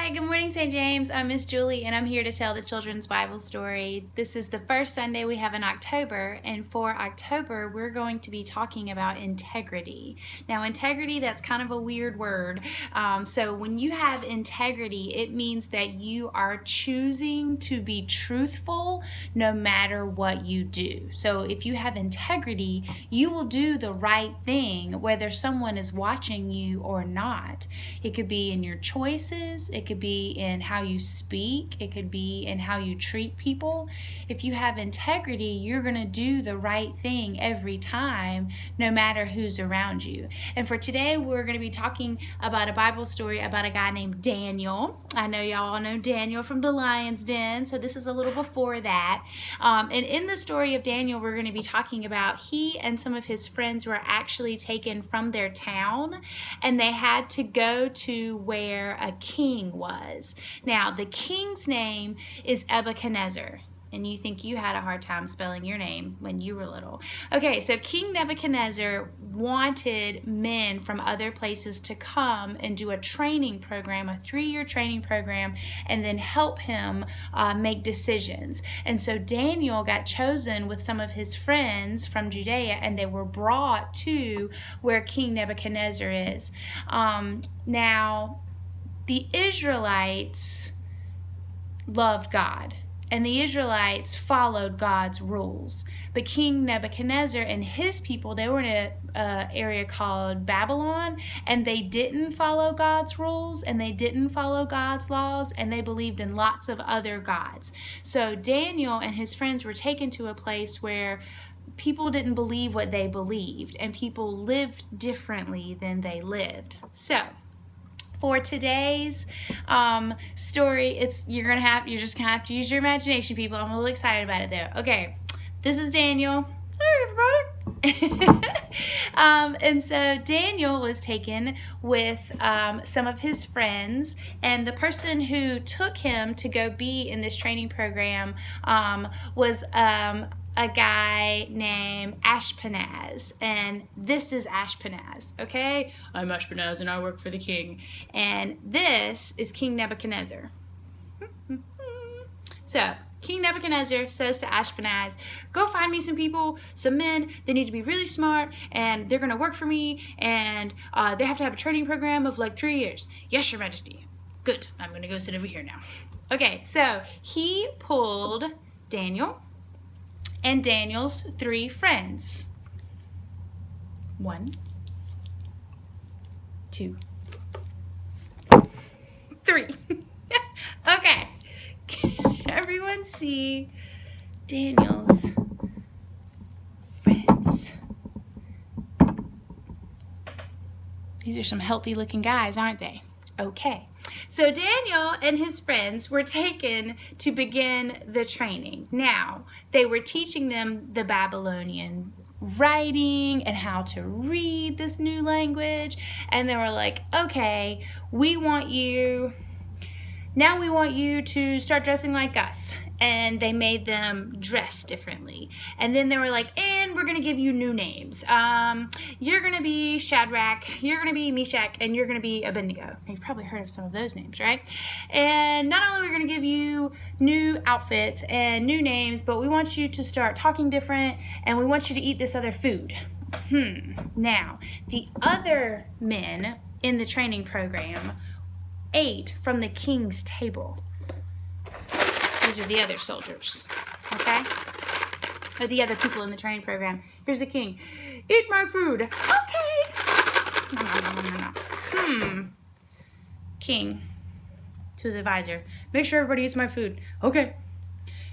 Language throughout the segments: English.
Hi, good morning, St. James. I'm Miss Julie, and I'm here to tell the children's Bible story. This is the first Sunday we have in October, and for October, we're going to be talking about integrity. Now, integrity, that's kind of a weird word. So when you have integrity, it means that you are choosing to be truthful no matter what you do. So if you have integrity, you will do the right thing, whether someone is watching you or not. It could be in your choices. It could be in how you speak. It could be in how you treat people. If you have integrity, you're going to do the right thing every time, no matter who's around you. And for today, we're going to be talking about a Bible story about a guy named Daniel. I know y'all all know Daniel from the Lion's Den, so this is a little before that. And in the story of Daniel, we're going to be talking about he and some of his friends were actually taken from their town, and they had to go to where a king was. Now, the king's name is Nebuchadnezzar. And you think you had a hard time spelling your name when you were little. Okay, so King Nebuchadnezzar wanted men from other places to come and do a training program, a 3-year training program, and then help him make decisions. And so Daniel got chosen with some of his friends from Judea, and they were brought to where King Nebuchadnezzar is. Now, the Israelites loved God. And the Israelites followed God's rules. But King Nebuchadnezzar and his people, they were in an area called Babylon, and they didn't follow God's rules, and they didn't follow God's laws, and they believed in lots of other gods. So Daniel and his friends were taken to a place where people didn't believe what they believed, and people lived differently than they lived. So for today's story, you're just gonna have to use your imagination, people. I'm a little excited about it though. Okay, this is Daniel. Hey, everybody. And so Daniel was taken with some of his friends, and the person who took him to go be in this training program was a guy named Ashpenaz, and this is Ashpenaz, okay? I'm Ashpenaz, and I work for the king, and this is King Nebuchadnezzar. So, King Nebuchadnezzar says to Ashpenaz, go find me some people, some men. They need to be really smart, and they're going to work for me, and they have to have a training program of like 3 years. Yes, Your Majesty. Good. I'm going to go sit over here now. Okay, so he pulled Daniel and Daniel's 3 friends. 1, 2, 3. Okay. Can everyone see Daniel's friends? These are some healthy looking guys, aren't they? Okay. So Daniel and his friends were taken to begin the training. Now, they were teaching them the Babylonian writing and how to read this new language. And they were like, okay, we want you to start dressing like us. And they made them dress differently. And then they were like, and we're going to give you new names. You're going to be Shadrach, you're going to be Meshach, and you're going to be Abednego. You've probably heard of some of those names, right? And not only are we going to give you new outfits and new names, but we want you to start talking different, and we want you to eat this other food. Now, the other men in the training program ate from the king's table. These are the other soldiers, okay? Or the other people in the training program. Here's the king. Eat my food. Okay. No. King, to his advisor. Make sure everybody eats my food. Okay.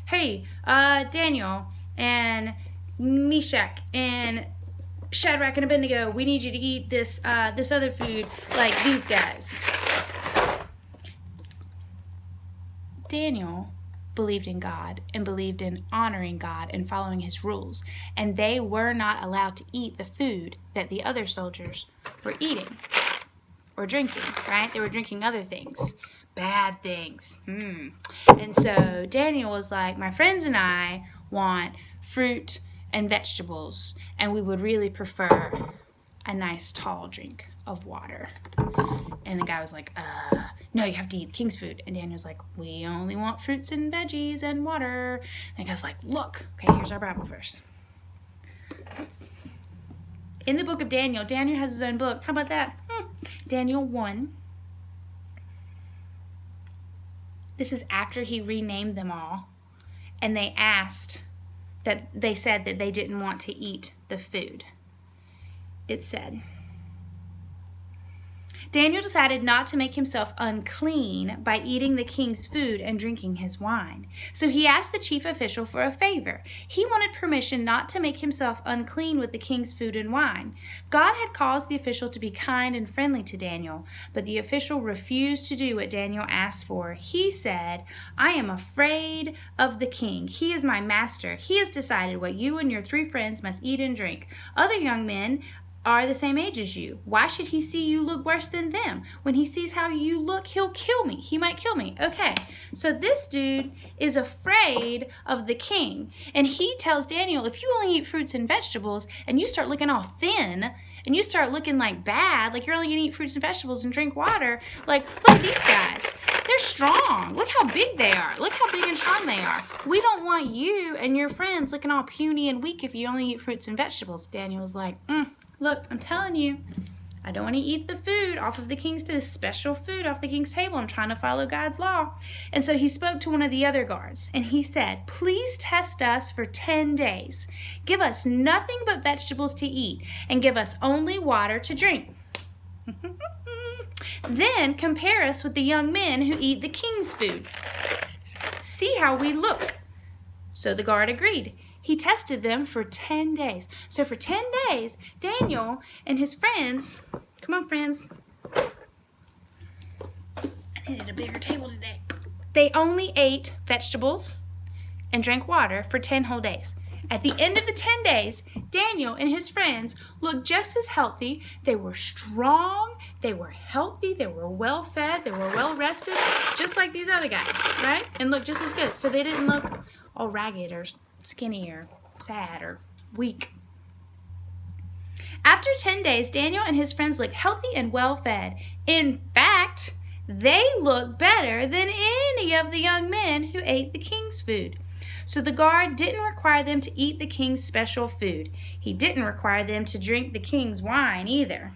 Hey, Daniel and Meshach and Shadrach and Abednego, we need you to eat this other food like these guys. Daniel believed in God and believed in honoring God and following his rules, and they were not allowed to eat the food that the other soldiers were eating or drinking, right? They were drinking other things, bad things. And so Daniel was like, my friends and I want fruit and vegetables, and we would really prefer a nice tall drink of water. And the guy was like, no, you have to eat the king's food. And Daniel's like, we only want fruits and veggies and water. And the guy's like, look, okay, here's our Bible verse. In the book of Daniel, Daniel has his own book. How about that? Daniel 1. This is after he renamed them all. And they said that they didn't want to eat the food. It said, Daniel decided not to make himself unclean by eating the king's food and drinking his wine. So he asked the chief official for a favor. He wanted permission not to make himself unclean with the king's food and wine. God had caused the official to be kind and friendly to Daniel, but the official refused to do what Daniel asked for. He said, I am afraid of the king. He is my master. He has decided what you and your 3 friends must eat and drink. Other young men are the same age as you. Why should he see you look worse than them? When he sees how you look, he'll kill me. He might kill me. Okay, so this dude is afraid of the king. And he tells Daniel, if you only eat fruits and vegetables and you start looking all thin and you start looking like bad, like you're only going to eat fruits and vegetables and drink water, like look at these guys. They're strong. Look how big they are. Look how big and strong they are. We don't want you and your friends looking all puny and weak if you only eat fruits and vegetables. Daniel was like, look, I'm telling you, I don't want to eat the food off of the king's table, special food off the king's table. I'm trying to follow God's law. And so he spoke to one of the other guards, and he said, please test us for 10 days. Give us nothing but vegetables to eat, and give us only water to drink. Then compare us with the young men who eat the king's food. See how we look. So the guard agreed. He tested them for 10 days. So for 10 days, Daniel and his friends, come on friends, I needed a bigger table today. They only ate vegetables and drank water for 10 whole days. At the end of the 10 days, Daniel and his friends looked just as healthy. They were strong, they were healthy, they were well fed, they were well rested, just like these other guys, right? And looked just as good. So they didn't look all ragged or skinny or sad or weak. After 10 days, Daniel and his friends looked healthy and well fed. In fact, they looked better than any of the young men who ate the king's food. So the guard didn't require them to eat the king's special food. He didn't require them to drink the king's wine either.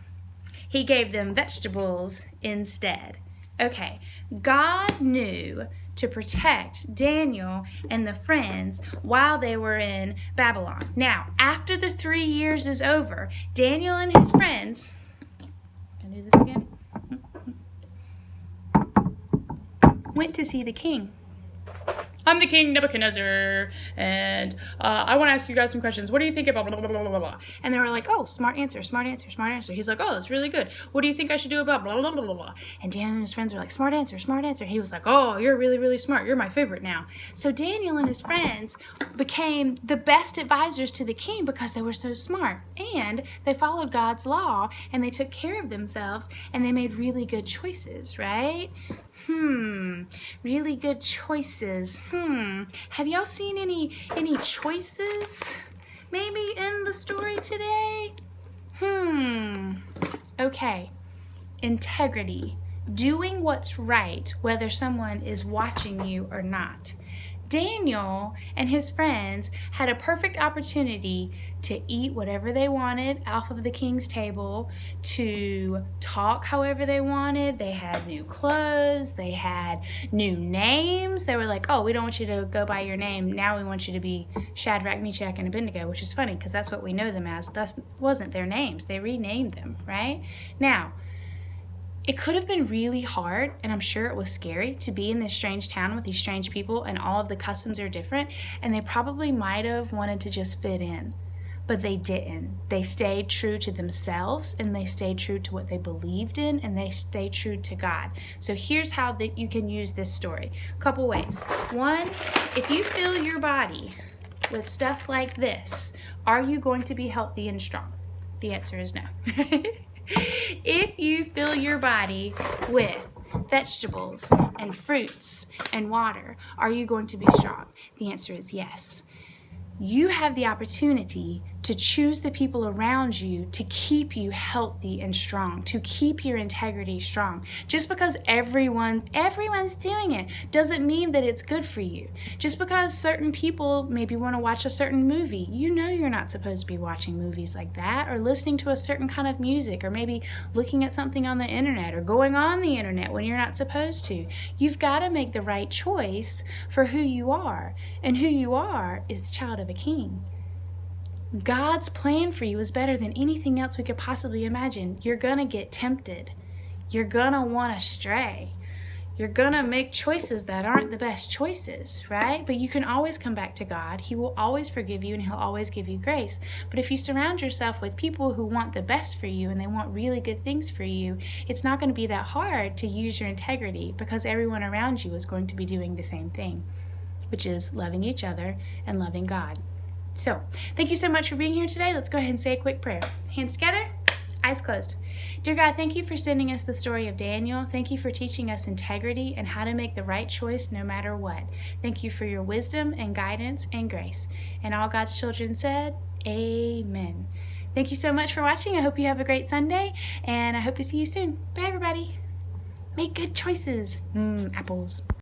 He gave them vegetables instead. Okay, God knew to protect Daniel and the friends while they were in Babylon. Now, after the 3 years is over, Daniel and his friends, can I do this again? Went to see the king. I'm the king Nebuchadnezzar, and I want to ask you guys some questions. What do you think about blah, blah, blah, blah, blah? And they were like, oh, smart answer, smart answer, smart answer. He's like, oh, that's really good. What do you think I should do about blah, blah, blah, blah, blah? And Daniel and his friends were like, smart answer, smart answer. He was like, oh, you're really, really smart. You're my favorite now. So Daniel and his friends became the best advisors to the king because they were so smart. And they followed God's law, and they took care of themselves, and they made really good choices, right? Really good choices. Have y'all seen any choices maybe in the story today? Okay. Integrity. Doing what's right, whether someone is watching you or not. Daniel and his friends had a perfect opportunity to eat whatever they wanted off of the king's table, to talk however they wanted. They had new clothes. They had new names. They were like, oh, we don't want you to go by your name. Now we want you to be Shadrach, Meshach, and Abednego, which is funny because that's what we know them as. That wasn't their names. They renamed them, right? Now, it could have been really hard, and I'm sure it was scary, to be in this strange town with these strange people, and all of the customs are different, and they probably might have wanted to just fit in, but they didn't. They stayed true to themselves, and they stayed true to what they believed in, and they stayed true to God. So here's how that you can use this story. A couple ways. One, if you fill your body with stuff like this, are you going to be healthy and strong? The answer is no. If you fill your body with vegetables and fruits and water, are you going to be strong? The answer is yes. You have the opportunity to choose the people around you to keep you healthy and strong, to keep your integrity strong. Just because everyone's doing it doesn't mean that it's good for you. Just because certain people maybe want to watch a certain movie, you know you're not supposed to be watching movies like that, or listening to a certain kind of music, or maybe looking at something on the internet, or going on the internet when you're not supposed to. You've got to make the right choice for who you are, and who you are is the child of a king. God's plan for you is better than anything else we could possibly imagine. You're going to get tempted. You're going to want to stray. You're going to make choices that aren't the best choices, right? But you can always come back to God. He will always forgive you, and He'll always give you grace. But if you surround yourself with people who want the best for you and they want really good things for you, it's not going to be that hard to use your integrity, because everyone around you is going to be doing the same thing, which is loving each other and loving God. So, thank you so much for being here today. Let's go ahead and say a quick prayer. Hands together, eyes closed. Dear God, thank you for sending us the story of Daniel. Thank you for teaching us integrity and how to make the right choice no matter what. Thank you for your wisdom and guidance and grace. And all God's children said, Amen. Thank you so much for watching. I hope you have a great Sunday, and I hope to see you soon. Bye, everybody. Make good choices. Apples.